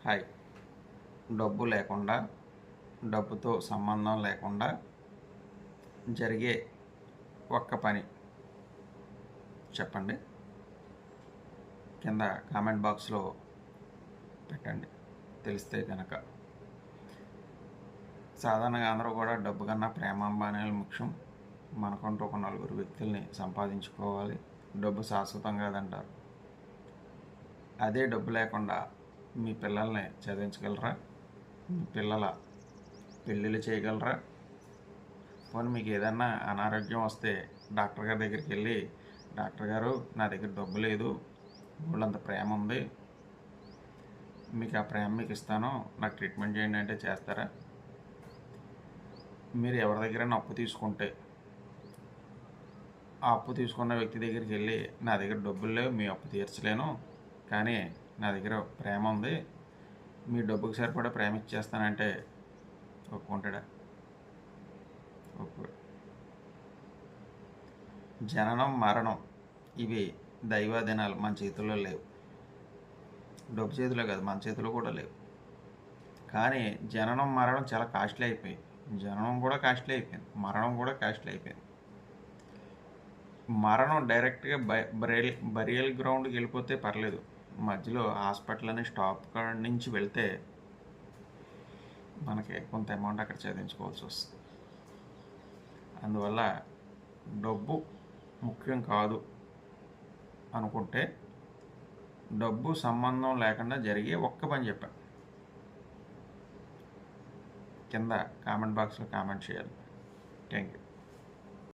Hi. డబ్బు లేకుండా, డబ్బుతో సంబంధం లేకుండా జరిగే ఒక్క పని చెప్పండి. కింద కామెంట్ బాక్స్లో పెట్టండి తెలిస్తే కనుక. సాధారణంగా అందరూ కూడా డబ్బు కన్నా ప్రేమాభిమానాలు ముఖ్యం. మనకంటూ ఒక నలుగురు వ్యక్తుల్ని సంపాదించుకోవాలి. డబ్బు శాశ్వతం కాదంటారు. అదే డబ్బు లేకుండా మీ పిల్లల్ని చదివించగలరా? మీ పిల్లల పెళ్ళిళ్ళు చేయగలరా? పోనీ మీకు ఏదన్నా అనారోగ్యం వస్తే డాక్టర్ గారి దగ్గరికి వెళ్ళి, డాక్టర్ గారు నా దగ్గర డబ్బు లేదు, వాళ్ళంత ప్రేమ ఉంది, మీకు ఆ ప్రేమ మీకు ఇస్తాను, నాకు ట్రీట్మెంట్ చేయండి అంటే చేస్తారా? మీరు ఎవరి దగ్గరైనా అప్పు తీసుకుంటే ఆ అప్పు తీసుకున్న వ్యక్తి దగ్గరికి వెళ్ళి, నా దగ్గర డబ్బులు లేవు, మీ అప్పు తీర్చలేను, కానీ నా దగ్గర ప్రేమ ఉంది, మీ డబ్బుకి సరిపడా ప్రేమ ఇచ్చేస్తానంటే ఒప్పుకుంటాడా? ఒప్పుకోడు. జననం మరణం ఇవి దైవాధీనాలు, మన చేతుల్లో లేవు. డబ్బు చేతిలో కాదు, మన చేతిలో కూడా లేవు. కానీ జననం మరణం చాలా కాస్ట్లీ అయిపోయింది. జననం కూడా కాస్ట్లీ అయిపోయింది, మరణం కూడా కాస్ట్లీ అయిపోయింది. మరణం డైరెక్ట్గా బరియల్ గ్రౌండ్కి వెళ్ళిపోతే పర్లేదు, మధ్యలో హాస్పిటల్ అనే స్టాప్ కాడ నుంచి వెళ్తే మనకి కొంత అమౌంట్ అక్కడ చదివించుకోవాల్సి వస్తుంది. అందువల్ల డబ్బు ముఖ్యం కాదు అనుకుంటే, డబ్బు సంబంధం లేకుండా జరిగే ఒక్క పని చెప్పాను. కింద కామెంట్ బాక్స్లో కామెంట్ చేయాలి. Thank you.